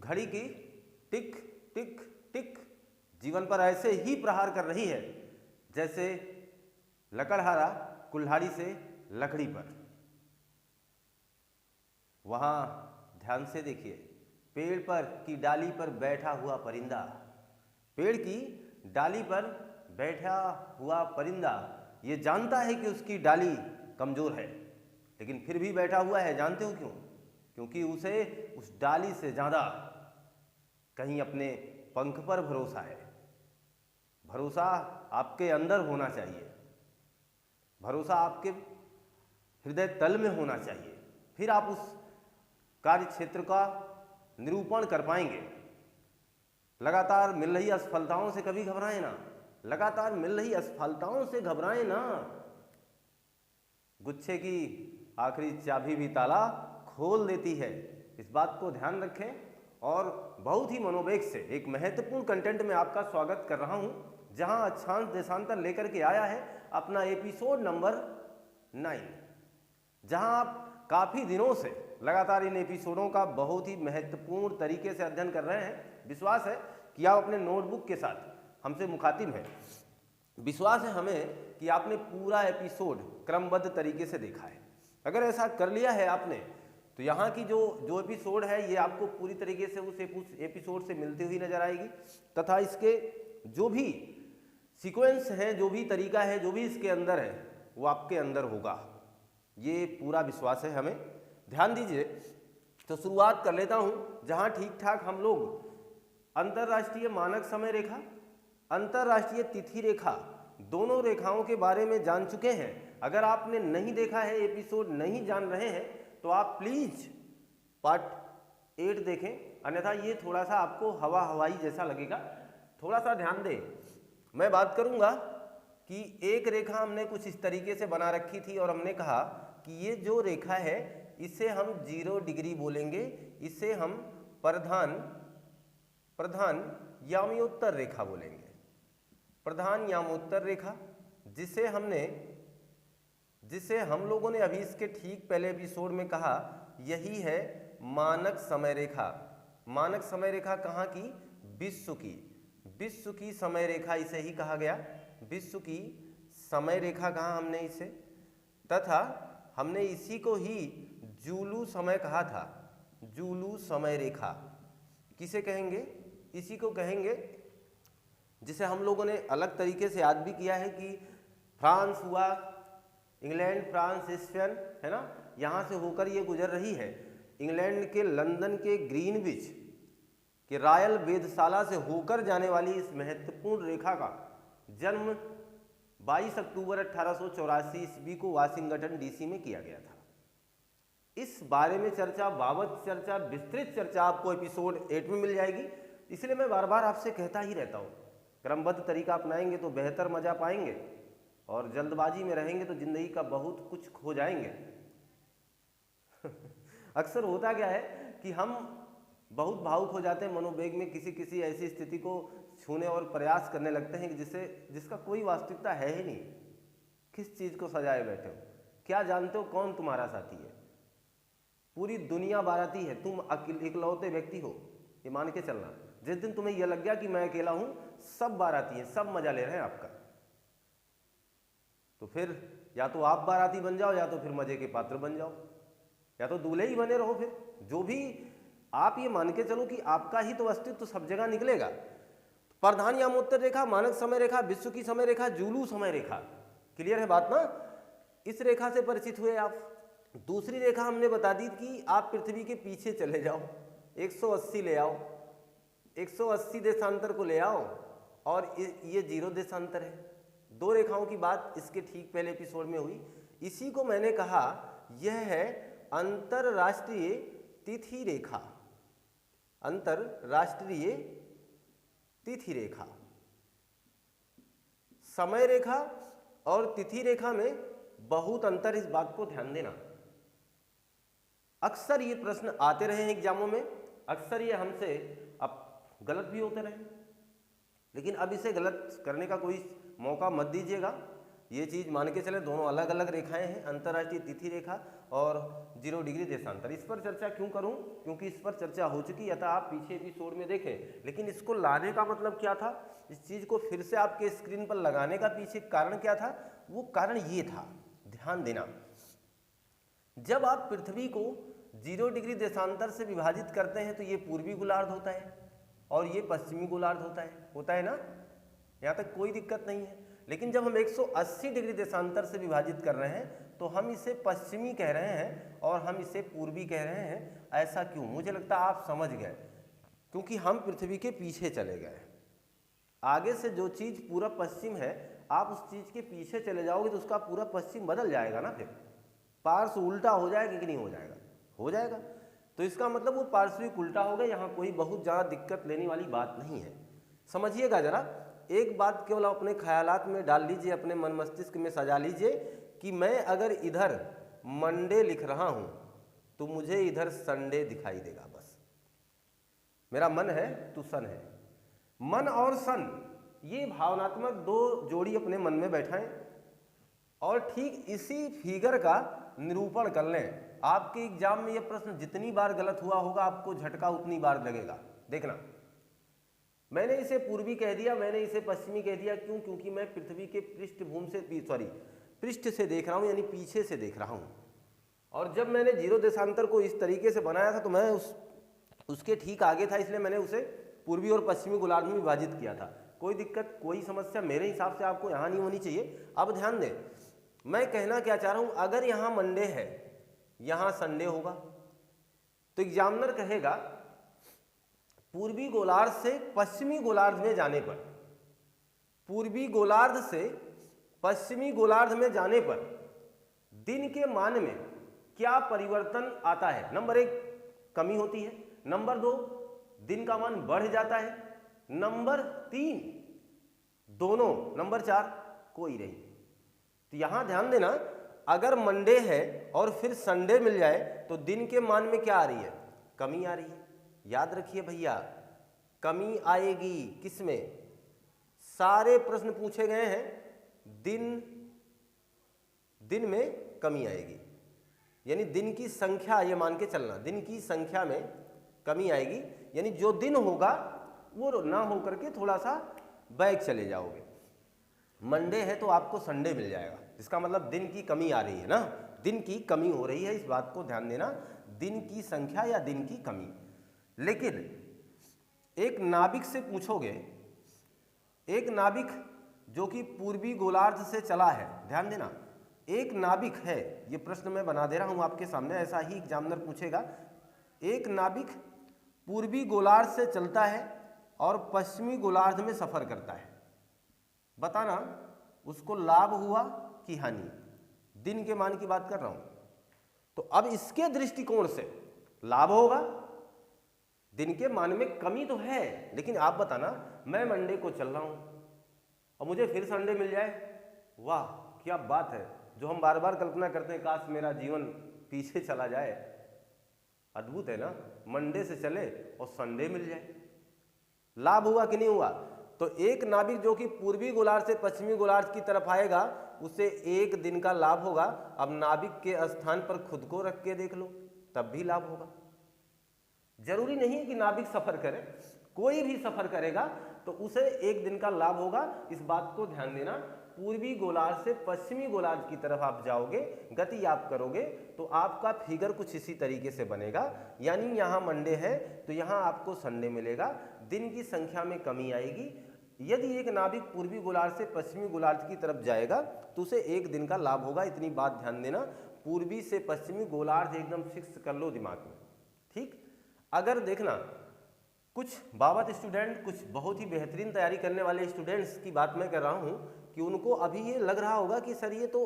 घड़ी की टिक टिक टिक जीवन पर ऐसे ही प्रहार कर रही है जैसे लकड़हारा कुल्हाड़ी से लकड़ी पर। वहां ध्यान से देखिए, पेड़ पर की डाली पर बैठा हुआ परिंदा, पेड़ की डाली पर बैठा हुआ परिंदा ये जानता है कि उसकी डाली कमजोर है, लेकिन फिर भी बैठा हुआ है। जानते हो क्यों? क्योंकि उसे उस डाली से ज्यादा कहीं अपने पंख पर भरोसा है। भरोसा आपके अंदर होना चाहिए, भरोसा आपके हृदय तल में होना चाहिए, फिर आप उस कार्य क्षेत्र का निरूपण कर पाएंगे। लगातार मिल रही असफलताओं से कभी घबराएं ना, लगातार मिल रही असफलताओं से घबराएं ना। गुच्छे की आखिरी चाबी भी ताला खोल देती है, इस बात को ध्यान रखें। और बहुत ही मनोवेग से एक महत्वपूर्ण कंटेंट में आपका स्वागत कर रहा हूं, जहां अक्षांश देशांतर लेकर के आया है अपना एपिसोड नंबर 9, जहां आप काफी दिनों से लगातार इन एपिसोडों का बहुत ही महत्वपूर्ण तरीके से अध्ययन कर रहे हैं। विश्वास है कि आप अपने नोटबुक के साथ हमसे मुखातिब हैं। विश्वास है हमें कि आपने पूरा एपिसोड क्रमबद्ध तरीके से देखा है। अगर ऐसा कर लिया है आपने, तो यहाँ की जो एपिसोड है ये आपको पूरी तरीके से उस एपिसोड से मिलती हुई नजर आएगी, तथा इसके जो भी सीक्वेंस है, जो भी तरीका है, जो भी इसके अंदर है, वो आपके अंदर होगा, ये पूरा विश्वास है हमें। ध्यान दीजिए, तो शुरुआत कर लेता हूँ जहाँ ठीक ठाक हम लोग अंतरराष्ट्रीय मानक समय रेखा, अंतरराष्ट्रीय तिथि रेखा, दोनों रेखाओं के बारे में जान चुके हैं। अगर आपने नहीं देखा है, एपिसोड नहीं जान रहे हैं, तो आप प्लीज पार्ट 8 देखें, अन्यथा ये थोड़ा सा आपको हवाई जैसा लगेगा। थोड़ा सा ध्यान दें, मैं बात करूंगा कि एक रेखा हमने कुछ इस तरीके से बना रखी थी और हमने कहा कि ये जो रेखा है इसे हम 0 डिग्री बोलेंगे, इसे हम प्रधान याम्योत्तर रेखा बोलेंगे। प्रधान यामोत्तर रेखा, जिसे हम लोगों ने अभी इसके ठीक पहले एपिसोड में कहा यही है मानक समय रेखा। मानक समय रेखा कहाँ की? विश्व की समय रेखा इसे ही कहा गया। विश्व की समय रेखा कहा हमने इसे, तथा हमने इसी को ही जूलू समय कहा था। जूलू समय रेखा किसे कहेंगे? इसी को कहेंगे जिसे हम लोगों ने अलग तरीके से याद भी किया है कि फ्रांस हुआ, इंग्लैंड, फ्रांस, स्पेन, है ना, यहां से होकर ये गुजर रही है। इंग्लैंड के लंदन के ग्रीनविच के रॉयल वेधशाला से होकर जाने वाली इस महत्वपूर्ण रेखा का जन्म 22 अक्टूबर 1884 ईस्वी को वाशिंगटन डीसी में किया गया था। इस बारे में बाबत चर्चा, विस्तृत चर्चा आपको एपिसोड 8 में मिल जाएगी। इसलिए मैं बार बार आपसे कहता ही रहता हूँ, क्रमबद्ध तरीका अपनाएंगे तो बेहतर मजा पाएंगे, और जल्दबाजी में रहेंगे तो जिंदगी का बहुत कुछ खो जाएंगे। अक्सर होता क्या है कि हम बहुत भावुक हो जाते हैं, मनोवेग में किसी ऐसी स्थिति को छूने और प्रयास करने लगते हैं जिसका कोई वास्तविकता है ही नहीं। किस चीज को सजाए बैठे हो? क्या जानते हो कौन तुम्हारा साथी है? पूरी दुनिया बाराती है, तुम इकलौते व्यक्ति हो, ये मान के चलना। जिस दिन तुम्हें यह लग गया कि मैं अकेला हूं, सब बाराती हैं, सब मजा ले रहे हैं आपका, तो फिर या तो आप बाराती बन जाओ, या तो फिर मजे के पात्र बन जाओ, या तो दूल्हे ही बने रहो। फिर जो भी आप ये मान के चलो कि आपका ही तो अस्तित्व सब जगह निकलेगा। प्रधान यामोत्तर रेखा, मानक समय रेखा, विश्व की समय रेखा, जूलू समय रेखा, क्लियर है बात ना? इस रेखा से परिचित हुए आप। दूसरी रेखा हमने बता दी कि आप पृथ्वी के पीछे चले जाओ, 180 ले आओ, 180 देशांतर को ले आओ, और ये 0 देशांतर है। 2 रेखाओं की बात इसके ठीक पहले एपिसोड में हुई। इसी को मैंने कहा यह है अंतरराष्ट्रीय तिथि रेखा। अंतरराष्ट्रीय तिथि रेखा। समय रेखा और तिथि रेखा में बहुत अंतर, इस बात को ध्यान देना। अक्सर ये प्रश्न आते रहे हैं एग्जामों में, अक्सर ये हमसे अब गलत भी होते रहे, लेकिन अब इसे गलत करने का कोई मौका मत दीजिएगा। ये चीज़ मान के चले, दोनों अलग अलग रेखाएं हैं, अंतर्राष्ट्रीय तिथि रेखा और 0 डिग्री देशांतर। इस पर चर्चा क्यों करूं? क्योंकि इस पर चर्चा हो चुकी, अतः आप पीछे एपिसोड में देखें। लेकिन इसको लाने का मतलब क्या था, इस चीज़ को फिर से आपके स्क्रीन पर लगाने का पीछे कारण क्या था? वो कारण ये था, ध्यान देना, जब आप पृथ्वी को 0 डिग्री देशांतर से विभाजित करते हैं तो ये पूर्वी गोलार्ध होता है और ये पश्चिमी गोलार्ध होता है ना, यहाँ तक कोई दिक्कत नहीं है। लेकिन जब हम 180 डिग्री देशांतर से विभाजित कर रहे हैं तो हम इसे पश्चिमी कह रहे हैं और हम इसे पूर्वी कह रहे हैं। ऐसा क्यों? मुझे लगता है आप समझ गए, क्योंकि हम पृथ्वी के पीछे चले गए। आगे से जो चीज़ पूरा पश्चिम है, आप उस चीज़ के पीछे चले जाओगे तो उसका पूरा पश्चिम बदल जाएगा ना, फिर पार्श्व उल्टा हो जाएगा कि नहीं हो जाएगा? हो जाएगा। तो इसका मतलब वो पार्श्विक उल्टा हो गया। यहाँ कोई बहुत ज़्यादा दिक्कत लेने वाली बात नहीं है। समझिएगा जरा, एक बात केवल अपने ख्यालात में डाल लीजिए, अपने मन मस्तिष्क में सजा लीजिए कि मैं अगर इधर मंडे लिख रहा हूँ तो मुझे इधर संडे दिखाई देगा। बस मेरा मन है तो सन है। मन और सन, ये भावनात्मक दो जोड़ी अपने मन में बैठाएं और ठीक इसी फिगर का निरूपण कर लें। आपके एग्जाम में यह प्रश्न जितनी बार गलत हुआ होगा आपको झटका उतनी बार लगेगा। देखना, मैंने इसे पूर्वी कह दिया, मैंने इसे पश्चिमी कह दिया। क्यों? क्योंकि मैं पृथ्वी के पृष्ठभूमि से पृष्ठ से देख रहा हूं, यानी पीछे से देख रहा हूं। और जब मैंने 0 देशांतर को इस तरीके से बनाया था तो मैं उसके ठीक आगे था, इसलिए मैंने उसे पूर्वी और पश्चिमी गोलार्ध में विभाजित किया था। कोई दिक्कत, कोई समस्या मेरे हिसाब से आपको यहाँ नहीं होनी चाहिए। अब ध्यान दें, मैं कहना क्या चाह रहा हूँ, अगर यहाँ मंडे है, यहाँ संडे होगा, तो एग्जामिनर कहेगा पूर्वी गोलार्ध से पश्चिमी गोलार्ध में जाने पर, पूर्वी गोलार्ध से पश्चिमी गोलार्ध में जाने पर दिन के मान में क्या परिवर्तन आता है? नंबर 1, कमी होती है। नंबर 2, दिन का मान बढ़ जाता है। नंबर 3, दोनों। नंबर 4, कोई नहीं। तो यहां ध्यान देना, अगर मंडे है और फिर संडे मिल जाए तो दिन के मान में क्या आ रही है? कमी आ रही है। याद रखिए भैया, कमी आएगी। किसमें? सारे प्रश्न पूछे गए हैं, दिन में कमी आएगी, यानी दिन की संख्या, ये मान के चलना, दिन की संख्या में कमी आएगी। यानी जो दिन होगा वो ना हो करके थोड़ा सा बैक चले जाओगे। मंडे है तो आपको संडे मिल जाएगा, इसका मतलब दिन की कमी आ रही है ना, दिन की कमी हो रही है। इस बात को ध्यान देना, दिन की संख्या या दिन की कमी। लेकिन एक नाविक से पूछोगे, एक नाविक जो कि पूर्वी गोलार्ध से चला है, ध्यान देना, एक नाविक है, ये प्रश्न मैं बना दे रहा हूं आपके सामने, ऐसा ही एग्जामिनर पूछेगा। एक नाविक पूर्वी गोलार्ध से चलता है और पश्चिमी गोलार्ध में सफर करता है, बताना उसको लाभ हुआ कि हानि? दिन के मान की बात कर रहा हूं। तो अब इसके दृष्टिकोण से लाभ होगा, दिन के मान में कमी तो है, लेकिन आप बताना, मैं मंडे को चल रहा हूं और मुझे फिर संडे मिल जाए, वाह क्या बात है, जो हम बार बार कल्पना करते हैं, काश मेरा जीवन पीछे चला जाए। अद्भुत है ना, मंडे से चले और संडे मिल जाए। लाभ हुआ कि नहीं हुआ? तो एक नाविक जो कि पूर्वी गोलार्ध से पश्चिमी गोलार्ध की तरफ आएगा, उसे एक दिन का लाभ होगा। अब नाविक के स्थान पर खुद को रख के देख लो, तब भी लाभ होगा। जरूरी नहीं है कि नाविक सफर करे, कोई भी सफर करेगा तो उसे एक दिन का लाभ होगा। इस बात को ध्यान देना, पूर्वी गोलार्ध से पश्चिमी गोलार्ध की तरफ आप जाओगे, गति आप करोगे तो आपका फिगर कुछ इसी तरीके से बनेगा। यानी यहाँ मंडे है तो यहाँ आपको संडे मिलेगा, दिन की संख्या में कमी आएगी। यदि एक नाविक पूर्वी गोलार्ध से पश्चिमी गोलार्ध की तरफ जाएगा तो उसे एक दिन का लाभ होगा। इतनी बात ध्यान देना, पूर्वी से पश्चिमी गोलार्ध एकदम फिक्स कर लो दिमाग में, ठीक। अगर देखना, कुछ बावत स्टूडेंट, कुछ बहुत ही बेहतरीन तैयारी करने वाले स्टूडेंट्स की बात मैं कर रहा हूँ कि उनको अभी ये लग रहा होगा कि सर ये तो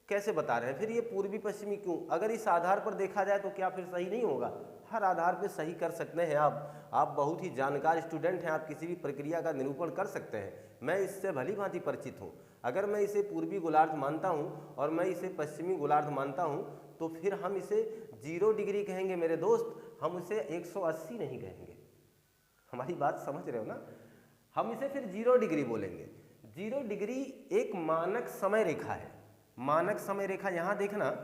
कैसे बता रहे हैं, फिर ये पूर्वी पश्चिमी क्यों? अगर इस आधार पर देखा जाए तो क्या फिर सही नहीं होगा? हर आधार पे सही कर सकते हैं आप बहुत ही जानकार स्टूडेंट हैं, आप किसी भी प्रक्रिया का निरूपण कर सकते हैं। मैं इससे भली भांति परिचित हूँ। अगर मैं इसे पूर्वी गोलार्ध मानता हूँ और मैं इसे पश्चिमी गोलार्ध मानता हूँ तो फिर हम इसे 0 डिग्री कहेंगे मेरे दोस्त, हम इसे 180 नहीं कहेंगे। हमारी बात समझ रहे हो ना? हम इसे फिर 0 डिग्री बोलेंगे। 0 डिग्री एक मानक समय रेखा है। मानक समय रेखा यहां देखना,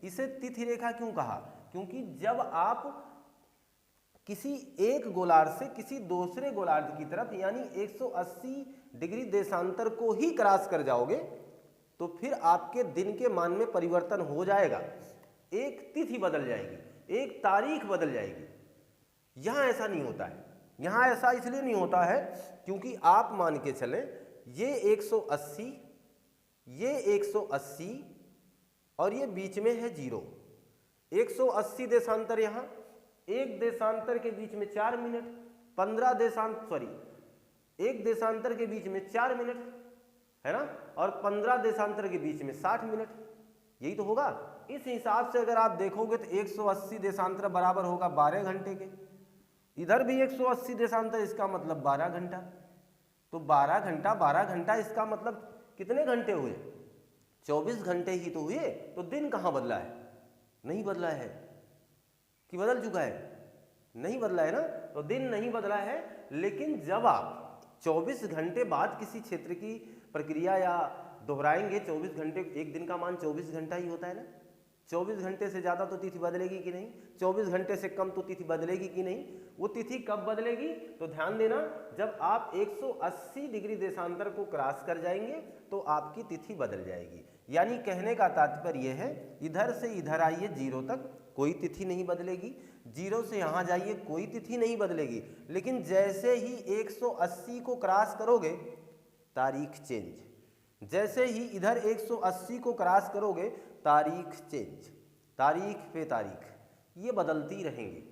इसे तिथि रेखा क्यों कहा? क्योंकि जब आप किसी एक गोलार्ध से किसी दूसरे गोलार्ध की तरफ यानी 180 डिग्री देशांतर को ही क्रॉस कर जाओगे तो फिर आपके दिन के मान में परिवर्तन हो जाएगा, एक तिथि बदल जाएगी, एक तारीख बदल जाएगी। यहां ऐसा नहीं होता है। यहां ऐसा इसलिए नहीं होता है क्योंकि आप मान के चलें ये 180, ये 180 और ये बीच में है 0। 180 देशांतर यहां, एक देशांतर के बीच में 4 मिनट, 15 एक देशांतर के बीच में 4 मिनट है ना, और 15 देशांतर के बीच में 60 मिनट, यही तो होगा। इस हिसाब से अगर आप देखोगे तो 180 देशांतर बराबर होगा 12 घंटे के। इधर भी 180 देशांतर, इसका मतलब 12 घंटा। तो 12 घंटा इसका मतलब कितने घंटे हुए? 24 घंटे ही तो हुए। तो दिन कहाँ बदला है? नहीं बदला है कि बदल चुका है? नहीं बदला है ना। तो दिन नहीं बदला है, लेकिन जब आप 24 घंटे बाद किसी क्षेत्र की प्रक्रिया या दोहराएंगे, 24 घंटे, एक दिन का मान 24 घंटा ही होता है ना। 24 घंटे से ज़्यादा तो तिथि बदलेगी कि नहीं, 24 घंटे से कम तो तिथि बदलेगी कि नहीं। वो तिथि कब बदलेगी? तो ध्यान देना, जब आप 180 डिग्री देशांतर को क्रॉस कर जाएंगे तो आपकी तिथि बदल जाएगी। यानी कहने का तात्पर्य यह है, इधर से इधर आइए 0 तक, कोई तिथि नहीं बदलेगी। 0 से यहाँ जाइए, कोई तिथि नहीं बदलेगी। लेकिन जैसे ही 180 को क्रॉस करोगे, तारीख चेंज। जैसे ही इधर 180 को क्रॉस करोगे, तारीख चेंज, तारीख पे तारीख, ये बदलती रहेंगी।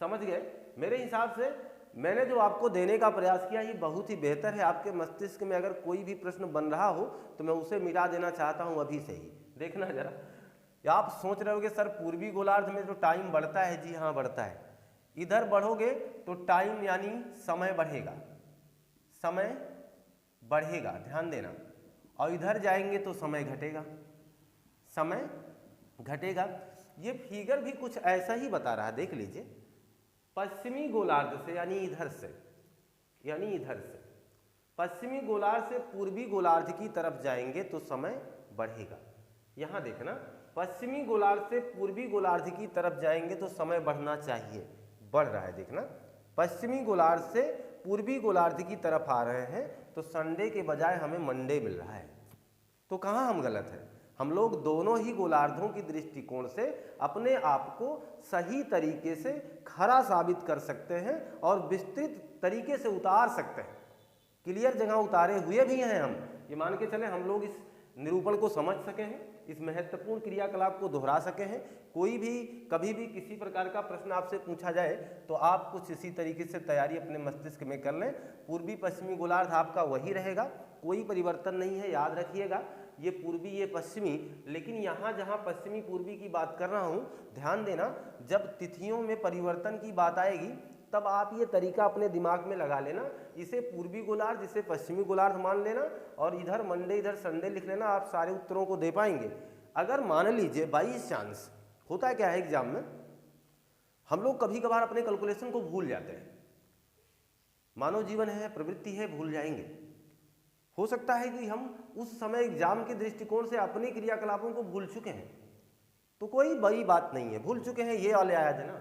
समझ गए? मेरे हिसाब से मैंने जो आपको देने का प्रयास किया ये बहुत ही बेहतर है। आपके मस्तिष्क में अगर कोई भी प्रश्न बन रहा हो तो मैं उसे मिटा देना चाहता हूं अभी से ही। देखना जरा, या आप सोच रहे होगे सर पूर्वी गोलार्ध में जो टाइम बढ़ता है, जी हाँ बढ़ता है। इधर बढ़ोगे तो टाइम यानी समय बढ़ेगा, समय बढ़ेगा, ध्यान देना। और इधर जाएंगे तो समय घटेगा, समय घटेगा। ये फिगर भी कुछ ऐसा ही बता रहा है, देख लीजिए। पश्चिमी गोलार्ध से यानी इधर से, पश्चिमी गोलार्ध से पूर्वी गोलार्ध की तरफ जाएंगे तो समय बढ़ेगा। यहां देखना, पश्चिमी गोलार्ध से पूर्वी गोलार्ध की तरफ जाएंगे तो समय बढ़ना चाहिए, बढ़ रहा है। देखना, पश्चिमी गोलार्ध से पूर्वी गोलार्ध की तरफ आ रहे हैं तो संडे के बजाय हमें मंडे मिल रहा है। तो कहाँ हम गलत हैं? हम लोग दोनों ही गोलार्धों की दृष्टिकोण से अपने आप को सही तरीके से खरा साबित कर सकते हैं और विस्तृत तरीके से उतार सकते हैं। क्लियर जगह उतारे हुए भी हैं हम। ये मान के चले हम लोग इस निरूपण को समझ सके हैं, इस महत्वपूर्ण क्रियाकलाप को दोहरा सके हैं। कोई भी कभी भी किसी प्रकार का प्रश्न आपसे पूछा जाए तो आप कुछ इसी तरीके से तैयारी अपने मस्तिष्क में कर लें। पूर्वी पश्चिमी गोलार्ध आपका वही रहेगा, कोई परिवर्तन नहीं है, याद रखिएगा। ये पूर्वी, ये पश्चिमी। लेकिन यहाँ जहाँ पश्चिमी पूर्वी की बात कर रहा हूँ, ध्यान देना, जब तिथियों में परिवर्तन की बात आएगी तब आप ये तरीका अपने दिमाग में लगा लेना। इसे पूर्वी गोलार्ध, इसे पश्चिमी गोलार्ध मान लेना और इधर मंडे इधर संडे लिख लेना। आप सारे उत्तरों को दे पाएंगे। अगर मान लीजिए बाई चांस, होता क्या है एग्जाम में, हम लोग कभी कभार अपने कैलकुलेशन को भूल जाते हैं। मानव जीवन है, प्रवृत्ति है, भूल जाएंगे। हो सकता है कि हम उस समय एग्जाम के दृष्टिकोण से अपने क्रियाकलापों को भूल चुके हैं, तो कोई बड़ी बात नहीं है, भूल चुके हैं, ये वाले आया था ना,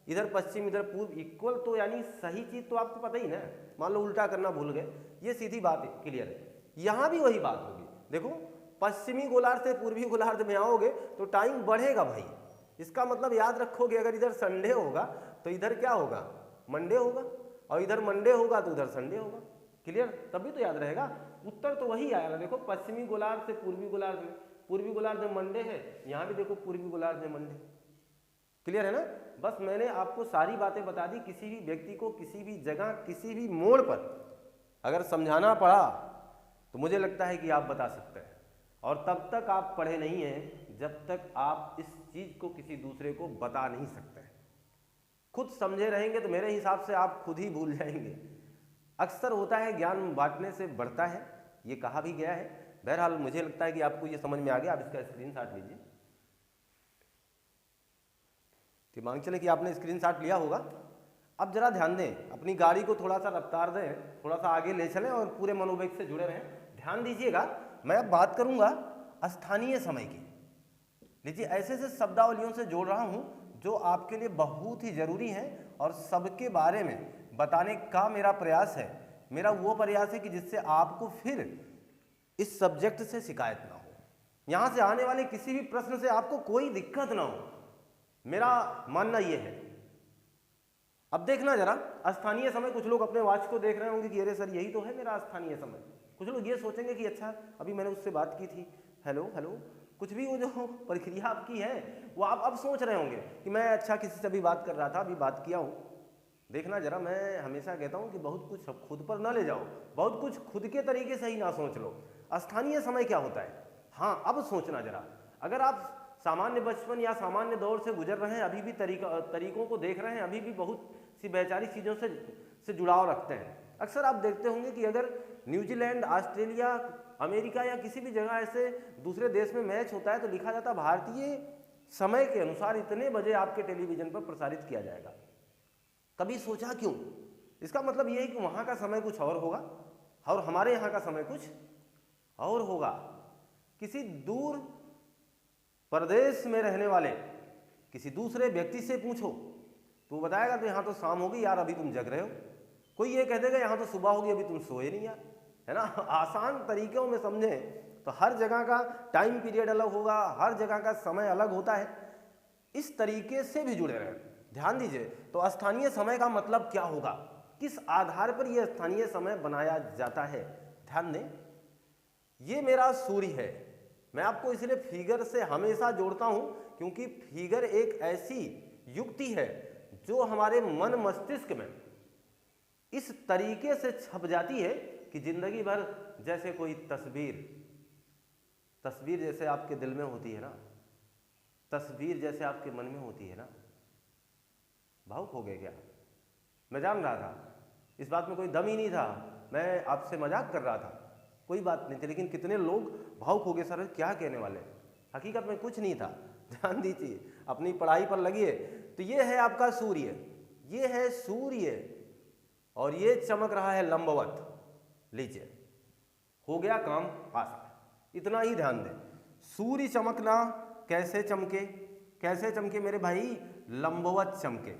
इधर पश्चिम इधर पूर्व इक्वल, तो यानी सही चीज तो आपको पता ही ना। मान लो उल्टा करना भूल गए, ये सीधी बात है, क्लियर है। यहां भी वही बात होगी। देखो, पश्चिमी गोलार्ध से पूर्वी गोलार्ध में आओगे तो टाइम बढ़ेगा भाई। इसका मतलब याद रखोगे, अगर इधर संडे होगा तो इधर क्या होगा? मंडे होगा, और इधर मंडे होगा तो उधर संडे होगा। क्लियर? तभी तो याद रहेगा। उत्तर तो वही आएगा। देखो, पश्चिमी गोलार्ध से पूर्वी गोलार्ध में, पूर्वी गोलार्ध में मंडे है, यहाँ भी देखो पूर्वी गोलार्ध में मंडे। क्लियर है ना? बस मैंने आपको सारी बातें बता दी। किसी भी व्यक्ति को किसी भी जगह किसी भी मोड़ पर अगर समझाना पड़ा तो मुझे लगता है कि आप बता सकते हैं। और तब तक आप पढ़े नहीं हैं जब तक आप इस चीज को किसी दूसरे को बता नहीं सकते हैं। खुद समझे रहेंगे तो मेरे हिसाब से आप खुद ही भूल जाएंगे। अक्सर होता है, ज्ञान बांटने से बढ़ता है, ये कहा भी गया है। बहरहाल मुझे लगता है कि आपको ये समझ में आ गया। आप इसका स्क्रीनशॉट लीजिए। तो मान चले कि आपने स्क्रीनशॉट लिया होगा। अब जरा ध्यान दें, अपनी गाड़ी को थोड़ा सा रफ्तार दें, थोड़ा सा आगे ले चलें और पूरे मनोवेग से जुड़े रहें। ध्यान दीजिएगा, मैं अब बात करूंगा स्थानीय समय की। लीजिए, ऐसे ऐसे शब्दावलियों से जोड़ रहा हूं जो आपके लिए बहुत ही जरूरी है और सबके बारे में बताने का मेरा प्रयास है। मेरा वो प्रयास है कि जिससे आपको फिर इस सब्जेक्ट से शिकायत ना हो, यहां से आने वाले किसी भी प्रश्न से आपको कोई दिक्कत ना हो, मेरा मानना यह है। अब देखना जरा, स्थानीय समय, कुछ लोग अपने वॉच को देख रहे होंगे कि अरे सर यही तो है मेरा स्थानीय समय। कुछ लोग ये सोचेंगे कि अच्छा अभी मैंने उससे बात की थी, हेलो हेलो, कुछ भी वो जो प्रक्रिया आपकी है वो आप अब सोच रहे होंगे कि मैं अच्छा किसी से अभी बात कर रहा था, अभी बात किया हूँ। देखना जरा, मैं हमेशा कहता हूँ कि बहुत कुछ खुद पर ना ले जाओ, बहुत कुछ खुद के तरीके से ही ना सोच लो। स्थानीय समय क्या होता है, हाँ अब सोचना जरा। अगर आप सामान्य बचपन या सामान्य दौर से गुजर रहे हैं, अभी भी तरीकों को देख रहे हैं, अभी भी बहुत सी वैचारिक चीज़ों से जुड़ाव रखते हैं। अक्सर आप देखते होंगे कि अगर न्यूजीलैंड, ऑस्ट्रेलिया, अमेरिका या किसी भी जगह ऐसे दूसरे देश में मैच होता है तो लिखा जाता है भारतीय समय के अनुसार इतने बजे आपके टेलीविजन पर प्रसारित किया जाएगा। कभी सोचा क्यों? इसका मतलब यह है कि वहाँ का समय कुछ और होगा और हमारे यहाँ का समय कुछ और होगा। किसी दूर प्रदेश में रहने वाले किसी दूसरे व्यक्ति से पूछो तो वो बताएगा तो यहाँ तो शाम होगी यार, अभी तुम जग रहे हो। कोई ये कह देगा यहाँ तो सुबह होगी, अभी तुम सोए नहीं यार, है ना। आसान तरीकों में समझें तो हर जगह का टाइम पीरियड अलग होगा, हर जगह का समय अलग होता है। इस तरीके से भी जुड़े रहें। ध्यान दीजिए, तो स्थानीय समय का मतलब क्या होगा, किस आधार पर यह स्थानीय समय बनाया जाता है। ध्यान दें, ये मेरा सूर्य है। मैं आपको इसलिए फिगर से हमेशा जोड़ता हूं क्योंकि फिगर एक ऐसी युक्ति है जो हमारे मन मस्तिष्क में इस तरीके से छप जाती है कि जिंदगी भर जैसे कोई तस्वीर जैसे आपके दिल में होती है ना, तस्वीर जैसे आपके मन में होती है ना। भावुक हो गए क्या? मैं जान रहा था इस बात में कोई दम ही नहीं था, मैं आपसे मजाक कर रहा था, कोई बात नहीं थी, लेकिन कितने लोग भावुक हो गए, सर क्या कहने वाले। हकीकत में कुछ नहीं था। ध्यान दीजिए, अपनी पढ़ाई पर लगिए। तो ये है आपका सूर्य, ये है सूर्य और ये चमक रहा है लंबवत। लीजिए, हो गया काम आसान, इतना ही ध्यान दें। सूर्य चमकना, कैसे चमके, कैसे चमके मेरे भाई, लंबवत चमके,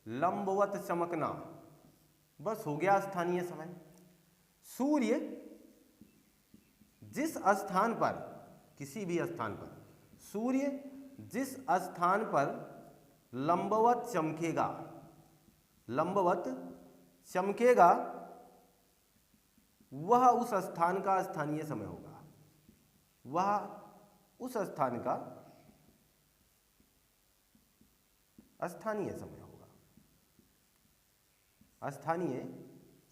लंबवत चमकना, बस हो गया स्थानीय समय। सूर्य जिस स्थान पर, किसी भी स्थान पर, सूर्य जिस स्थान पर लंबवत चमकेगा, लंबवत चमकेगा, वह उस स्थान का स्थानीय समय होगा, वह उस स्थान का स्थानीय समय होगा, स्थानीय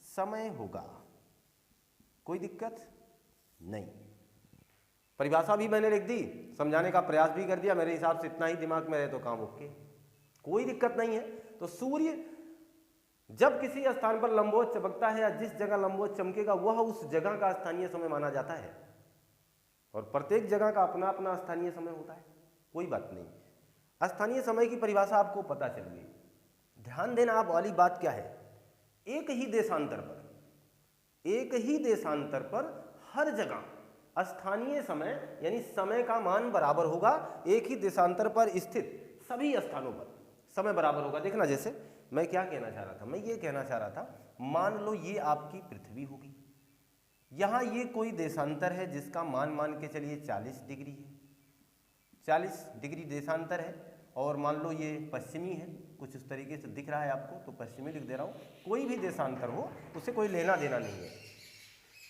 समय होगा। कोई दिक्कत नहीं। परिभाषा भी मैंने लिख दी, समझाने का प्रयास भी कर दिया, मेरे हिसाब से इतना ही दिमाग में रहे तो काम ओके, कोई दिक्कत नहीं है। तो सूर्य जब किसी स्थान पर लंबवत चमकता है या जिस जगह लंबवत चमकेगा वह उस जगह का स्थानीय समय माना जाता है। और प्रत्येक जगह का अपना अपना स्थानीय समय होता है, कोई बात नहीं। स्थानीय समय की परिभाषा आपको पता चल गई। ध्यान देना, आप वाली बात क्या है, एक ही देशांतर पर, एक ही देशांतर पर हर जगह स्थानीय समय यानी समय का मान बराबर होगा। एक ही देशांतर पर स्थित सभी स्थानों पर समय बराबर होगा। देखना, जैसे मैं क्या कहना चाह रहा था, मैं ये कहना चाह रहा था, मान लो ये आपकी पृथ्वी होगी, यहाँ ये कोई देशांतर है जिसका मान के चलिए 40 डिग्री है, 40 डिग्री देशांतर है, और मान लो ये पश्चिमी है, कुछ इस तरीके से दिख रहा है आपको तो पश्चिमी लिख दे रहा हूँ। कोई भी देशांतर हो उससे कोई लेना देना नहीं है,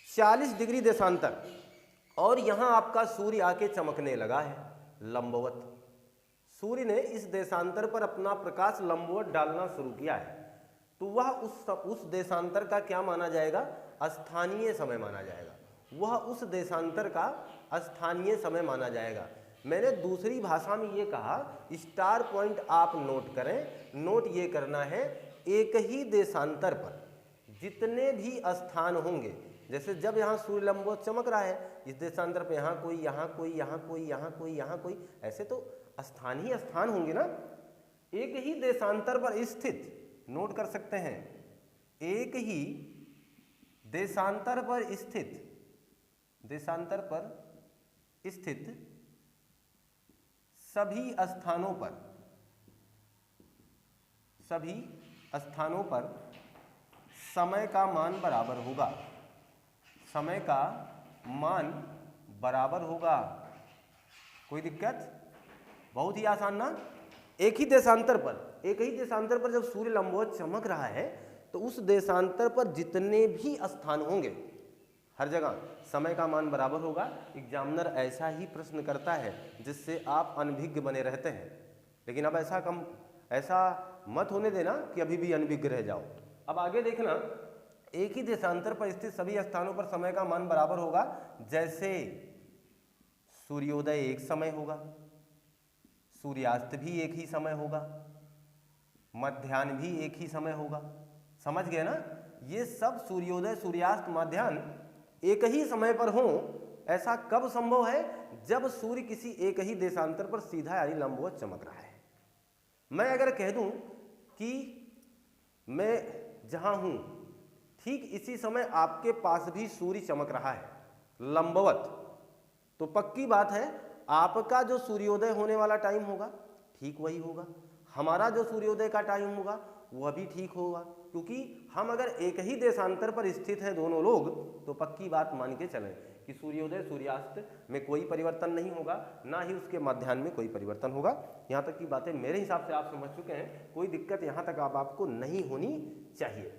40 डिग्री देशांतर, और यहाँ आपका सूर्य आके चमकने लगा है लंबवत। सूर्य ने इस देशांतर पर अपना प्रकाश लंबवत डालना शुरू किया है, तो वह उस देशांतर का क्या माना जाएगा, स्थानीय समय माना जाएगा। वह उस देशांतर का स्थानीय समय माना जाएगा। मैंने दूसरी भाषा में ये कहा, स्टार पॉइंट आप नोट करें, नोट ये करना है, एक ही देशांतर पर जितने भी स्थान होंगे, जैसे जब यहाँ सूर्य लंबवत चमक रहा है, इस देशांतर पे यहाँ कोई, यहाँ कोई, यहाँ कोई, यहाँ कोई, यहाँ कोई, ऐसे तो स्थानीय स्थान होंगे ना। एक ही देशांतर पर स्थित, नोट कर सकते हैं, एक ही देशांतर पर स्थित देशांतर पर स्थित सभी स्थानों पर समय का मान बराबर होगा। समय का मान बराबर होगा। कोई दिक्कत? बहुत ही आसान ना। एक ही देशांतर पर जब सूर्य लंबवत चमक रहा है तो उस देशांतर पर जितने भी स्थान होंगे हर जगह समय का मान बराबर होगा। एग्जामिनर ऐसा ही प्रश्न करता है जिससे आप अनभिज्ञ बने रहते हैं, लेकिन अब ऐसा मत होने देना कि अभी भी अनभिज्ञ रह जाओ। अब आगे देखना, एक ही देशांतर पर स्थित सभी स्थानों पर समय का मान बराबर होगा। जैसे सूर्योदय एक समय होगा, सूर्यास्त भी एक ही समय होगा, मध्याह्न भी एक ही समय होगा। समझ गए ना? ये सब सूर्योदय, सूर्यास्त, मध्याह्न एक ही समय पर हो, ऐसा कब संभव है? जब सूर्य किसी एक ही देशांतर पर सीधा यानी लंबवत चमक रहा है। मैं अगर कह दूं कि मैं जहां हूं ठीक इसी समय आपके पास भी सूर्य चमक रहा है लंबवत, तो पक्की बात है आपका जो सूर्योदय होने वाला टाइम होगा ठीक वही होगा, हमारा जो सूर्योदय का टाइम होगा वह भी ठीक होगा, क्योंकि हम अगर एक ही देशांतर पर स्थित हैं दोनों लोग, तो पक्की बात मान के चलें कि सूर्योदय सूर्यास्त में कोई परिवर्तन नहीं होगा, ना ही उसके मध्याह्न में कोई परिवर्तन होगा। यहाँ तक की बातें मेरे हिसाब से आप समझ चुके हैं, कोई दिक्कत यहाँ तक आपको नहीं होनी चाहिए।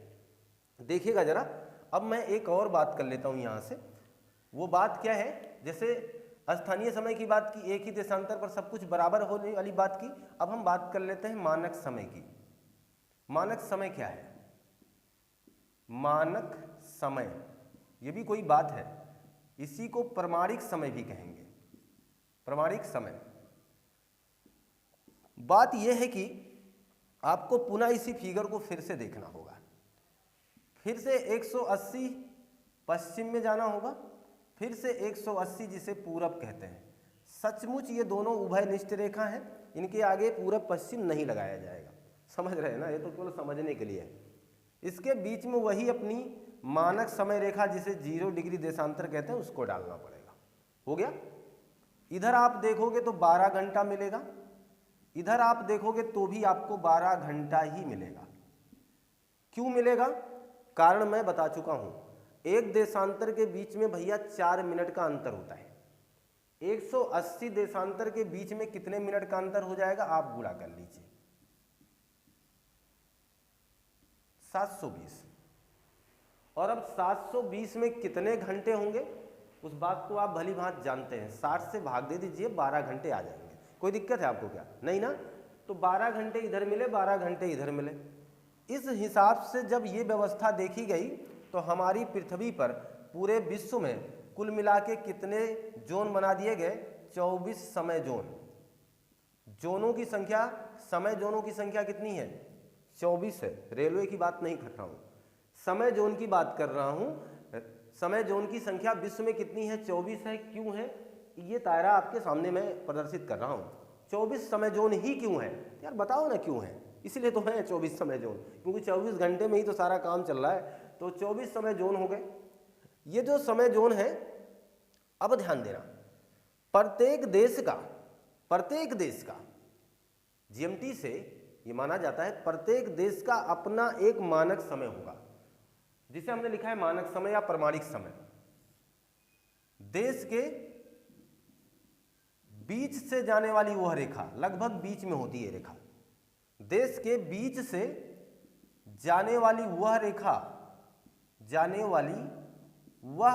देखिएगा जरा, अब मैं एक और बात कर लेता हूँ यहाँ से। वो बात क्या है? जैसे स्थानीय समय की बात की, एक ही देशांतर पर सब कुछ बराबर होने वाली बात की। अब हम बात कर लेते हैं मानक समय की। मानक समय क्या है? मानक समय ये भी कोई बात है, इसी को प्रमाणिक समय भी कहेंगे। प्रमाणिक समय बात यह है कि आपको पुनः इसी फिगर को फिर से देखना होगा। फिर से 180 पश्चिम में जाना होगा, फिर से 180 जिसे पूरब कहते हैं। सचमुच ये दोनों उभयनिष्ठ रेखा हैं, इनके आगे पूरब पश्चिम नहीं लगाया जाएगा। समझ रहे हैं ना? ये तो केवल समझने के लिए है। इसके बीच में वही अपनी मानक समय रेखा जिसे 0 डिग्री देशांतर कहते हैं उसको डालना पड़ेगा। हो गया? इधर आप देखोगे तो 12 घंटा मिलेगा, इधर आप देखोगे तो भी आपको 12 घंटा ही मिलेगा। क्यों मिलेगा? कारण मैं बता चुका हूं। एक देशांतर के बीच में भैया 4 मिनट का अंतर होता है। 180 देशांतर के बीच में कितने मिनट का अंतर हो जाएगा आप गुणा कर लीजिए, 720। और अब 720 में कितने घंटे होंगे उस बात को आप भली भांति जानते हैं। 60 से भाग दे दीजिए, 12 घंटे आ जाएंगे। कोई दिक्कत है आपको क्या? नहीं ना? तो 12 घंटे इधर मिले, 12 घंटे इधर मिले। इस हिसाब से जब ये व्यवस्था देखी गई तो हमारी पृथ्वी पर पूरे विश्व में कुल मिला के कितने जोन बना दिए गए? 24 समय जोन। जोनों की संख्या, समय जोनों की संख्या कितनी है? 24 है। रेलवे की बात नहीं कर रहा हूं, समय जोन की बात कर रहा हूं। समय जोन की संख्या विश्व में कितनी है? 24 है। क्यों है? ये दायरा आपके सामने मैं प्रदर्शित कर रहा हूं। 24 समय जोन ही क्यों है? यार बताओ ना क्यों है? इसलिए तो है 24 समय जोन, क्योंकि 24 घंटे में ही तो सारा काम चल रहा है। तो 24 समय जोन हो गए। ये जो समय जोन है, अब ध्यान देना, प्रत्येक देश का जीएमटी से ये माना जाता है प्रत्येक देश का अपना एक मानक समय होगा, जिसे हमने लिखा है मानक समय या प्रमाणिक समय। देश के बीच से जाने वाली वह रेखा, लगभग बीच में होती है रेखा, देश के बीच से जाने वाली वह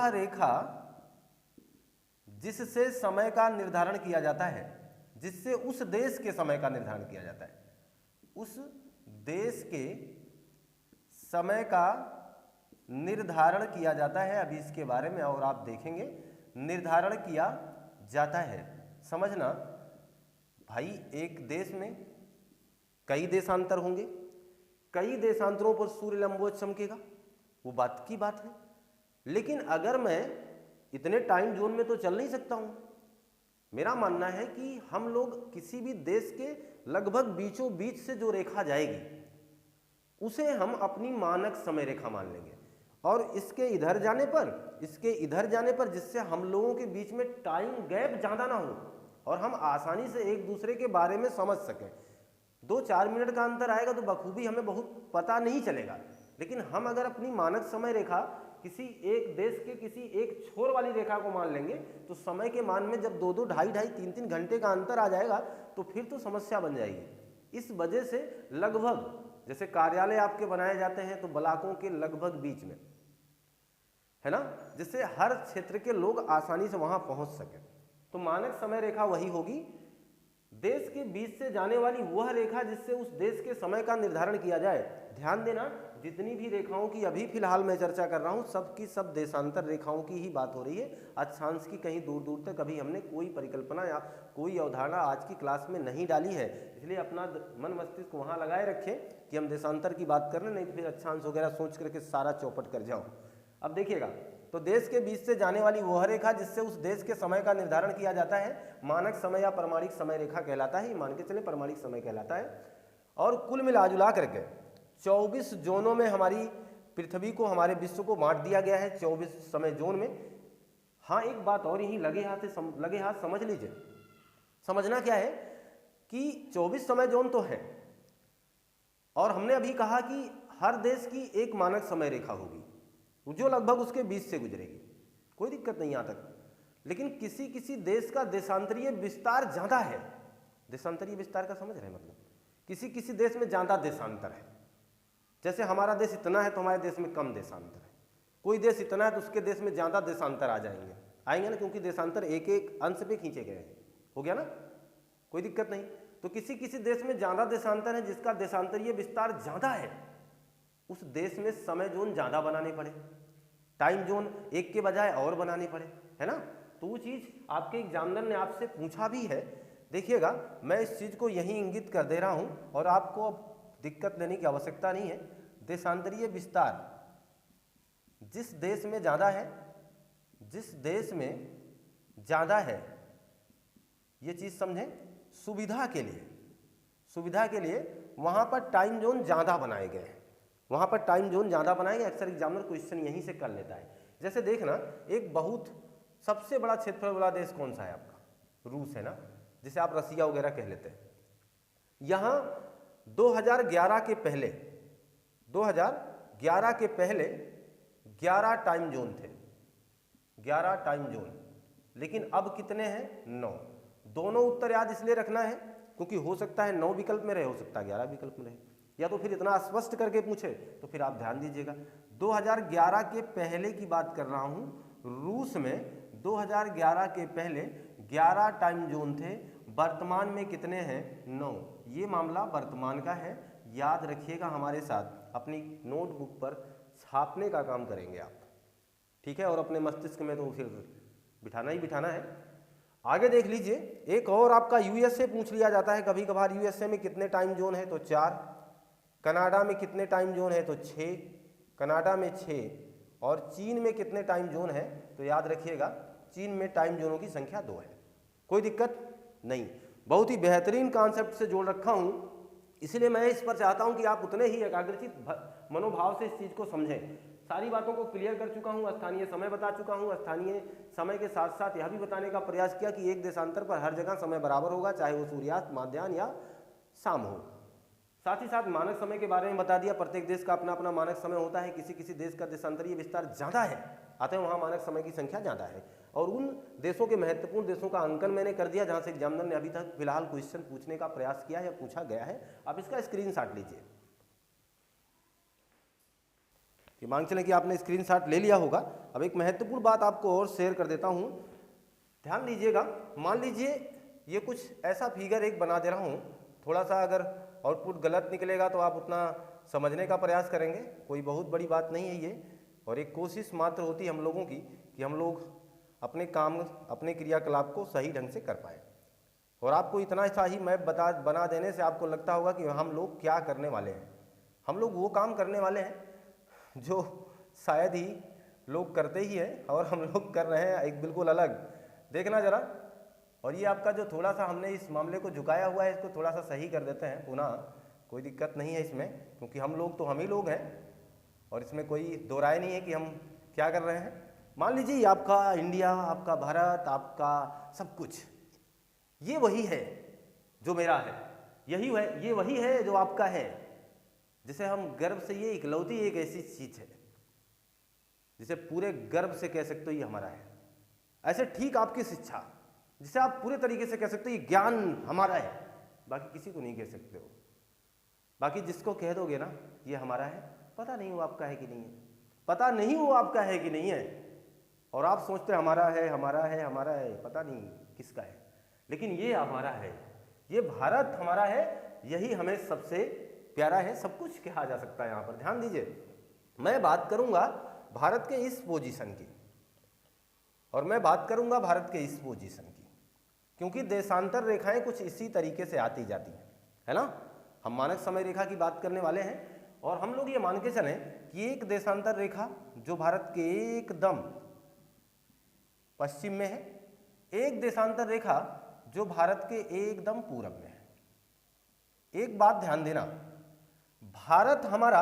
रेखा जिससे समय का निर्धारण किया जाता है, जिससे उस देश के समय का निर्धारण किया जाता है, उस देश के समय का निर्धारण किया जाता है। अभी इसके बारे में और आप देखेंगे, निर्धारण किया जाता है। समझना भाई, एक देश में कई देशांतर होंगे, कई देशांतरों पर सूर्य लंबवत चमकेगा, वो बात की बात है। लेकिन अगर मैं इतने टाइम जोन में तो चल नहीं सकता हूं। मेरा मानना है कि हम लोग किसी भी देश के लगभग बीचों बीच से जो रेखा जाएगी उसे हम अपनी मानक समय रेखा मान लेंगे। और इसके इधर जाने पर जिससे हम लोगों के बीच में टाइम गैप ज़्यादा ना हो और हम आसानी से एक दूसरे के बारे में समझ सकें। 2-4 मिनट का अंतर आएगा तो बखूबी हमें बहुत पता नहीं चलेगा, लेकिन हम अगर अपनी मानक समय रेखा किसी एक देश के किसी एक छोर वाली रेखा को मान लेंगे तो समय के मान में जब 2-2, 2.5-2.5, 3-3 घंटे का अंतर आ जाएगा तो फिर तो समस्या बन जाएगी। इस वजह से लगभग जैसे कार्यालय आपके बनाए जाते हैं तो ब्लॉकों के लगभग बीच में, है ना, जिससे हर क्षेत्र के लोग आसानी से वहां पहुंच सके। तो मानक समय रेखा वही होगी, देश के बीच से जाने वाली वह रेखा जिससे उस देश के समय का निर्धारण किया जाए। ध्यान देना, जितनी भी रेखाओं की अभी फिलहाल मैं चर्चा कर रहा हूं सब की सब देशांतर रेखाओं की ही बात हो रही है। अक्षांश की कहीं दूर दूर तक अभी हमने कोई परिकल्पना या कोई अवधारणा आज की क्लास में नहीं डाली है, इसलिए अपना मन मस्तिष्क वहां लगाए रखें कि हम देशांतर की बात कर रहे हैं, नहीं तो फिर अक्षांश वगैरह सोच करके सारा चौपट कर जाओ। अब देखिएगा, तो देश के बीच से जाने वाली वह रेखा जिससे उस देश के समय का निर्धारण किया जाता है मानक समय या प्रमाणिक समय रेखा कहलाता है। मान के चले प्रमाणिक समय कहलाता है। और कुल मिलाजुला करके 24 जोनों में हमारी पृथ्वी को, हमारे विश्व को बांट दिया गया है 24 समय जोन में। हाँ, एक बात और यही लगे हाथ समझ लीजिए। समझना क्या है कि 24 समय जोन तो है और हमने अभी कहा कि हर देश की एक मानक समय रेखा होगी जो लगभग उसके बीच से गुजरेगी, कोई दिक्कत नहीं यहाँ तक। लेकिन किसी किसी देश का देशांतरीय विस्तार ज़्यादा है। देशांतरीय विस्तार का समझ रहे हैं मतलब, किसी किसी देश में ज़्यादा देशांतर है। जैसे हमारा देश इतना है तो हमारे देश में कम देशांतर है, कोई देश इतना है तो उसके देश में ज़्यादा देशांतर आएंगे ना, क्योंकि देशांतर एक एक अंश पे खींचे गए हैं। हो गया ना, कोई दिक्कत नहीं। तो किसी किसी देश में ज़्यादा देशांतर है, जिसका देशांतरीय विस्तार ज़्यादा है, उस देश में समय जोन ज़्यादा बनाने पड़े, टाइम जोन एक के बजाय और बनाने पड़े, है ना। तो वो चीज़ आपके एग्जामिनर ने आपसे पूछा भी है। देखिएगा, मैं इस चीज़ को यहीं इंगित कर दे रहा हूँ और आपको अब दिक्कत लेने की आवश्यकता नहीं है। देशांतरीय विस्तार जिस देश में ज़्यादा है, जिस देश में ज़्यादा है, ये चीज़ समझें, सुविधा के लिए वहाँ पर टाइम जोन ज़्यादा बनाए गए हैं। वहाँ पर टाइम जोन ज़्यादा बनाए गए। अक्सर एग्जामिनर क्वेश्चन यहीं से कर लेता है। जैसे देखना, एक बहुत सबसे बड़ा क्षेत्रफल वाला देश कौन सा है आपका? रूस है ना, जिसे आप रसिया वगैरह कह लेते हैं। यहाँ 2011 के पहले 11 टाइम जोन थे, 11 टाइम जोन, लेकिन अब कितने हैं? 9। दोनों उत्तर याद इसलिए रखना है क्योंकि हो सकता है 9 विकल्प में रहे, हो सकता है 11 विकल्प में रहे, या तो फिर इतना स्पष्ट करके पूछे तो फिर आप ध्यान दीजिएगा। 2011 के पहले की बात कर रहा हूं। रूस में 2011 के पहले 11 टाइम जोन थे, वर्तमान में कितने हैं? 9। ये मामला वर्तमान का है, याद रखिएगा। हमारे साथ अपनी नोटबुक पर छापने का काम करेंगे आप, ठीक है, और अपने मस्तिष्क में तो फिर बिठाना ही बिठाना है। आगे देख लीजिए, एक और आपका यूएसए पूछ लिया जाता है कभी कभार। यूएसए में कितने टाइम जोन है? तो 4। कनाडा में कितने टाइम जोन है? तो 6, कनाडा में 6। और चीन में कितने टाइम जोन है? तो याद रखिएगा, चीन में टाइम जोनों की संख्या 2 है। कोई दिक्कत नहीं, बहुत ही बेहतरीन कॉन्सेप्ट से जोड़ रखा हूँ, इसलिए मैं इस पर चाहता हूँ कि आप उतने ही एकाग्रचित मनोभाव से इस चीज़ को समझें। सारी बातों को क्लियर कर चुका हूँ, स्थानीय समय बता चुका हूँ, स्थानीय समय के साथ साथ यह भी बताने का प्रयास किया कि एक देशांतर पर हर जगह समय बराबर होगा, चाहे वो सूर्यास्त, मध्याह्न या शाम हो। साथ ही साथ मानक समय के बारे में बता दिया। प्रत्येक देश का अपना अपना मानक समय होता है। किसी किसी देश का देशांतरीय विस्तार ज़्यादा है, अतः वहाँ मानक समय की संख्या ज़्यादा है। और उन देशों के महत्वपूर्ण देशों का अंकन मैंने कर दिया जहाँ से एग्जामिनर ने अभी तक फिलहाल क्वेश्चन पूछने का प्रयास किया या पूछा गया है। आप इसका स्क्रीनशॉट लीजिए। कि मान चलें कि आपने स्क्रीनशॉट ले लिया होगा। अब एक महत्वपूर्ण बात आपको और शेयर कर देता हूँ, ध्यान दीजिएगा। मान लीजिए ये कुछ ऐसा फिगर एक बना दे रहा हूँ, थोड़ा सा अगर आउटपुट गलत निकलेगा तो आप उतना समझने का प्रयास करेंगे, कोई बहुत बड़ी बात नहीं है ये, और एक कोशिश मात्र होती है हम लोगों की कि हम लोग अपने काम, अपने क्रियाकलाप को सही ढंग से कर पाए। और आपको इतना सा ही मैप बना देने से आपको लगता होगा कि हम लोग क्या करने वाले हैं। हम लोग वो काम करने वाले हैं जो शायद ही लोग करते ही हैं, और हम लोग कर रहे हैं एक बिल्कुल अलग। देखना ज़रा, और ये आपका जो थोड़ा सा हमने इस मामले को झुकाया हुआ है, इसको थोड़ा सा सही कर देते हैं पुनः, कोई दिक्कत नहीं है इसमें, क्योंकि हम लोग तो हम ही लोग हैं और इसमें कोई दो राय नहीं है कि हम क्या कर रहे हैं। मान लीजिए ये आपका इंडिया, आपका भारत, आपका सब कुछ, ये वही है जो मेरा है, यही है, ये वही है जो आपका है, जिसे हम गर्व से, ये इकलौती एक ऐसी चीज है जिसे पूरे गर्व से कह सकते हो ये हमारा है। ऐसे ठीक आपकी शिक्षा, जिसे आप पूरे तरीके से कह सकते हो ये ज्ञान हमारा है, बाकी किसी को नहीं कह सकते हो। बाकी जिसको कह दोगे ना ये हमारा है, पता नहीं वो आपका है कि नहीं है, पता नहीं वो आपका है कि नहीं है, और आप सोचते हमारा है, हमारा है, हमारा है, पता नहीं किसका है, लेकिन ये हमारा है, ये भारत हमारा है, यही हमें सबसे प्यारा है, सब कुछ कहा जा सकता है। यहाँ पर ध्यान दीजिए, मैं बात करूंगा भारत के इस पोजीशन की, और मैं बात करूंगा भारत के इस पोजीशन की, क्योंकि देशांतर रेखाएं कुछ इसी तरीके से आती जाती हैं, है ना। हम मानक समय रेखा की बात करने वाले हैं, और हम लोग ये मान के चलें कि एक देशांतर रेखा जो भारत के एकदम पश्चिम में है, एक देशांतर रेखा जो भारत के एकदम पूरब में है। एक बात ध्यान देना, भारत हमारा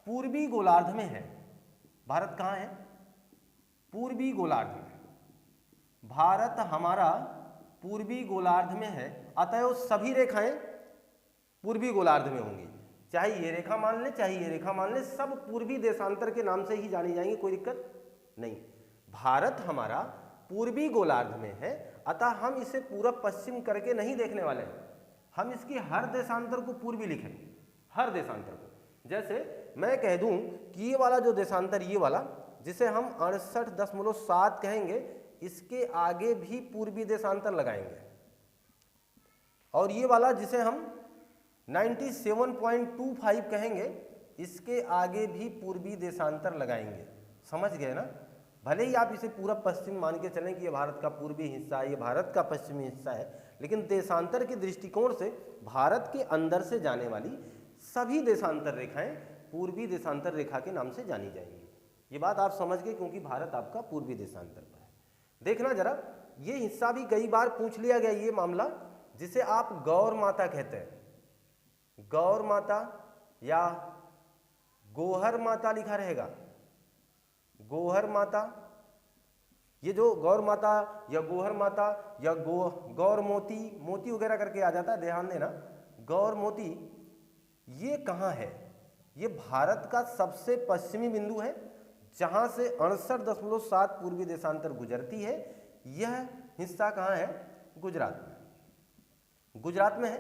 पूर्वी गोलार्ध में है। भारत कहाँ है? पूर्वी गोलार्ध में। भारत हमारा पूर्वी गोलार्ध में है, अतएव सभी रेखाएं पूर्वी गोलार्ध में होंगी। चाहे ये रेखा मान ले, चाहे ये रेखा मान ले, सब पूर्वी देशांतर के नाम से ही जानी जाएंगी, कोई दिक्कत नहीं। भारत हमारा पूर्वी गोलार्ध में है, अतः हम इसे पूरब पश्चिम करके नहीं देखने वाले हैं, हम इसकी हर देशांतर को पूर्वी लिखेंगे, हर देशांतर को। जैसे मैं कह दूं कि ये वाला जो देशांतर, ये वाला जिसे हम 68.7 कहेंगे, इसके आगे भी पूर्वी देशांतर लगाएंगे, और ये वाला जिसे हम 97.25 कहेंगे, इसके आगे भी पूर्वी देशांतर लगाएंगे। समझ गए ना। भले ही आप इसे पूरब पश्चिम मान के चलें कि ये भारत का पूर्वी हिस्सा है, ये भारत का पश्चिमी हिस्सा है, लेकिन देशांतर के दृष्टिकोण से भारत के अंदर से जाने वाली सभी देशांतर रेखाएं पूर्वी देशांतर रेखा के नाम से जानी जाएंगी। ये बात आप समझ गए, क्योंकि भारत आपका पूर्वी देशांतर पर है। देखना जरा, ये हिस्सा भी कई बार पूछ लिया गया, ये मामला जिसे आप गौर माता कहते हैं, गौर माता या गोहर माता लिखा रहेगा, गोहर माता। ये जो गौर माता या गोहर माता या गौर मोती, मोती वगैरह करके आ जाता है, ध्यान देना। गौर मोती ये कहाँ है? ये भारत का सबसे पश्चिमी बिंदु है, जहां से 68.7 पूर्वी देशांतर गुजरती है। यह हिस्सा कहाँ है? गुजरात में। गुजरात में है।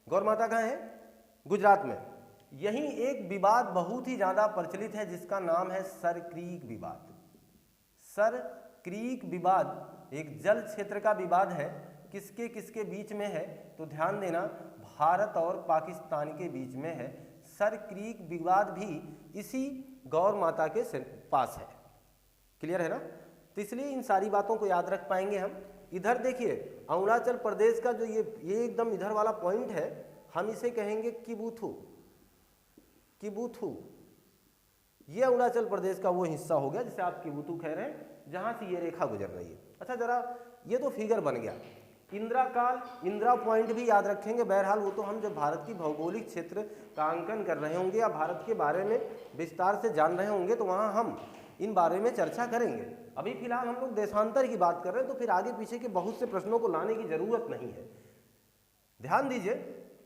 गौर माता कहाँ है? गुजरात में। यहीं एक विवाद बहुत ही ज्यादा प्रचलित है, जिसका नाम है सर क्रीक विवाद। सर क्रीक विवाद एक जल क्षेत्र का विवाद है। किसके किसके बीच में है? तो ध्यान देना, भारत और पाकिस्तान के बीच में है। सर क्रीक विवाद भी इसी गौर माता के पास है। क्लियर है ना। तो इसलिए इन सारी बातों को याद रख पाएंगे हम। इधर देखिए, अरुणाचल प्रदेश का जो ये एकदम इधर वाला पॉइंट है, हम इसे कहेंगे किबुथु। किबुथु ये अरुणाचल प्रदेश का वो हिस्सा हो गया जिसे आप किबुथु कह रहे हैं, जहां से ये रेखा गुजर रही है। अच्छा, जरा ये तो फिगर बन गया। इंदिरा काल, इंदिरा पॉइंट भी याद रखेंगे। बहरहाल वो तो हम जब भारत की भौगोलिक क्षेत्र का अंकन कर रहे होंगे या भारत के बारे में विस्तार से जान रहे होंगे, तो वहाँ हम इन बारे में चर्चा करेंगे। अभी फिलहाल हम लोग देशांतर की बात कर रहे हैं, तो फिर आगे पीछे के बहुत से प्रश्नों को लाने की जरूरत नहीं है। ध्यान दीजिए,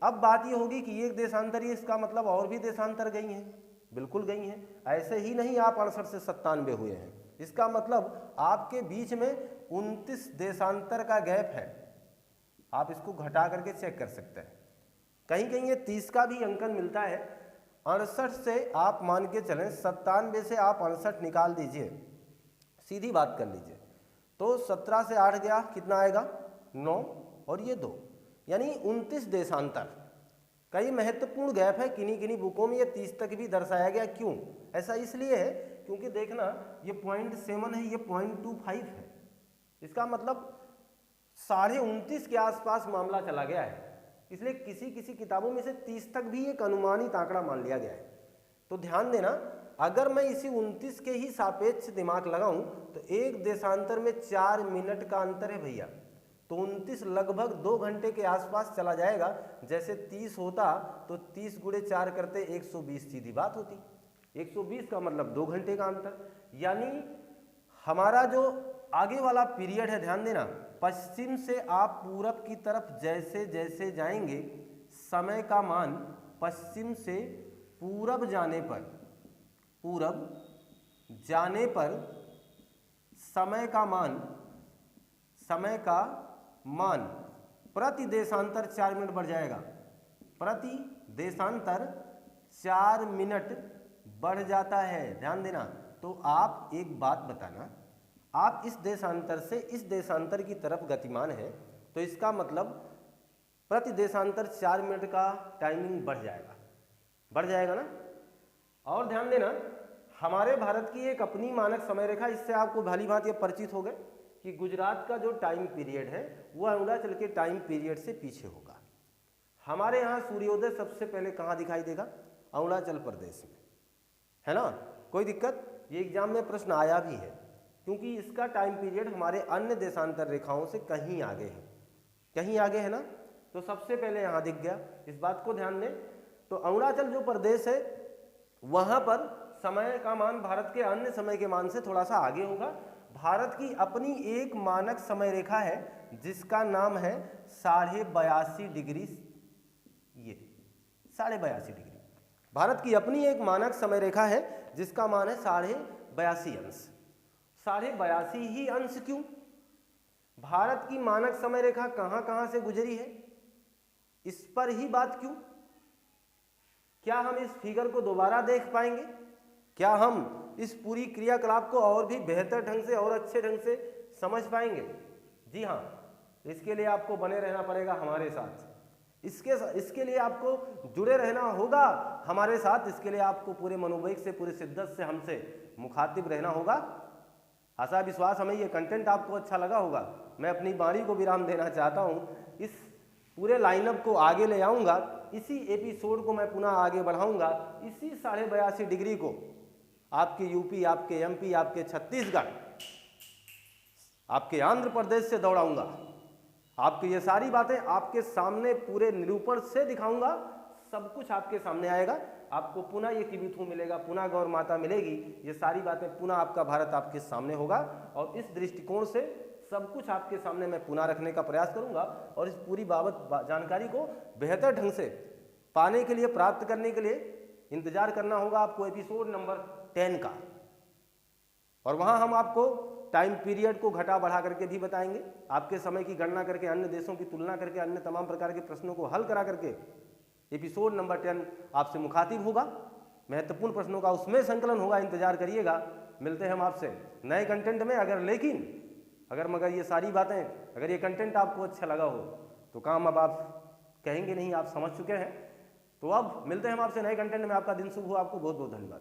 अब बात ये होगी कि एक देशांतर, ये इसका मतलब और भी देशांतर गई हैं? बिल्कुल गई हैं। ऐसे ही नहीं आप 68 से 97 हुए हैं, इसका मतलब आपके बीच में 29 देशांतर का गैप है। आप इसको घटा करके चेक कर सकते हैं। कहीं कहीं ये 30 का भी अंकन मिलता है। 68 से आप मान के चलें, 97 से आप 68 निकाल दीजिए, सीधी बात कर लीजिए, तो 17 से 8 गया, कितना आएगा? 9, और ये 2, यानी 29 देशांतर। कई महत्वपूर्ण गैप है। किन्हीं किन्हीं बुकों में ये 30 तक भी दर्शाया गया। क्यों? ऐसा इसलिए है क्योंकि देखना, ये 0.7 है, ये 0.25 है। इसका मतलब 29.5 के आसपास मामला चला गया है। इसलिए किसी किसी किताबों में से 30 तक भी एक अनुमानित आंकड़ा मान लिया गया है। तो ध्यान देना, अगर मैं इसी 29 के ही सापेक्ष दिमाग लगाऊं, तो एक देशांतर में 4 मिनट का अंतर है भैया, तो 29 लगभग 2 घंटे के आसपास चला जाएगा। जैसे 30 होता तो 30 × 4 करते 120, सीधी बात होती। 120 का मतलब 2 घंटे का अंतर। यानी हमारा जो आगे वाला पीरियड है, ध्यान देना, पश्चिम से आप पूरब की तरफ जैसे जैसे जाएंगे, समय का मान पश्चिम से पूरब जाने पर समय का मान प्रति देशांतर 4 मिनट बढ़ जाएगा। प्रति देशांतर 4 मिनट बढ़ जाता है, ध्यान देना। तो आप एक बात बताना, आप इस देशांतर से इस देशांतर की तरफ गतिमान है, तो इसका मतलब प्रति देशांतर 4 मिनट का टाइमिंग बढ़ जाएगा ना। और ध्यान देना, हमारे भारत की एक अपनी मानक समय रेखा, इससे आपको भली भांति परिचित हो गए कि गुजरात का जो टाइम पीरियड है वह अरुणाचल के टाइम पीरियड से पीछे होगा। हमारे यहाँ सूर्योदय सबसे पहले कहाँ दिखाई देगा? अरुणाचल प्रदेश में, है ना। कोई दिक्कत? ये एग्जाम में प्रश्न आया भी है, क्योंकि इसका टाइम पीरियड हमारे अन्य देशांतर रेखाओं से कहीं आगे है ना। तो सबसे पहले यहाँ दिख गया, इस बात को ध्यान दें। तो अरुणाचल जो प्रदेश है वहाँ पर समय का मान भारत के अन्य समय के मान से थोड़ा सा आगे होगा। भारत की अपनी एक मानक समय रेखा है जिसका नाम है 82.5 डिग्री। ये 82.5 डिग्री भारत की अपनी एक मानक समय रेखा है जिसका मान है 82.5 अंश। 82.5 ही अंश क्यों? भारत की मानक समय रेखा कहां कहां से गुजरी है, इस पर ही बात क्यों? क्या हम इस फिगर को दोबारा देख पाएंगे? क्या हम इस पूरी क्रियाकलाप को और भी बेहतर ढंग से और अच्छे ढंग से समझ पाएंगे? जी हाँ, इसके लिए आपको बने रहना पड़ेगा हमारे साथ। इसके लिए आपको जुड़े रहना होगा हमारे साथ। इसके लिए आपको पूरे मनोवेग से, पूरे शिद्दत से हमसे मुखातिब रहना होगा। आशा विश्वास हमें ये कंटेंट आपको अच्छा लगा होगा। मैं अपनी वाणी को विराम देना चाहता हूँ। इस पूरे लाइनअप को आगे ले आऊँगा, इसी एपिसोड को मैं पुनः आगे बढ़ाऊँगा, इसी 82.5 डिग्री को आपके यूपी, आपके एमपी, आपके छत्तीसगढ़, आपके आंध्र प्रदेश से दौड़ाऊंगा। आपकी ये सारी बातें आपके सामने पूरे निरूपण से दिखाऊंगा। सब कुछ आपके सामने आएगा। आपको पुनः ये किबिथु मिलेगा, पुनः गौर माता मिलेगी। ये सारी बातें पुनः आपका भारत आपके सामने होगा, और इस दृष्टिकोण से सब कुछ आपके सामने मैं पुनः रखने का प्रयास करूंगा। और इस पूरी बाबत जानकारी को बेहतर ढंग से पाने के लिए, प्राप्त करने के लिए इंतजार करना होगा आपको एपिसोड नंबर 10 का। और वहां हम आपको टाइम पीरियड को घटा बढ़ा करके भी बताएंगे, आपके समय की गणना करके, अन्य देशों की तुलना करके, अन्य तमाम प्रकार के प्रश्नों को हल करा करके एपिसोड नंबर 10 आपसे मुखातिब होगा। महत्वपूर्ण प्रश्नों का उसमें संकलन होगा, इंतजार करिएगा। मिलते हैं हम आपसे नए कंटेंट में। अगर ये सारी बातें, अगर ये कंटेंट आपको अच्छा लगा हो तो काम अब आप कहेंगे नहीं, आप समझ चुके हैं। तो अब मिलते हैं हम आपसे नए कंटेंट में। आपका दिन शुभ हो। आपको बहुत बहुत धन्यवाद।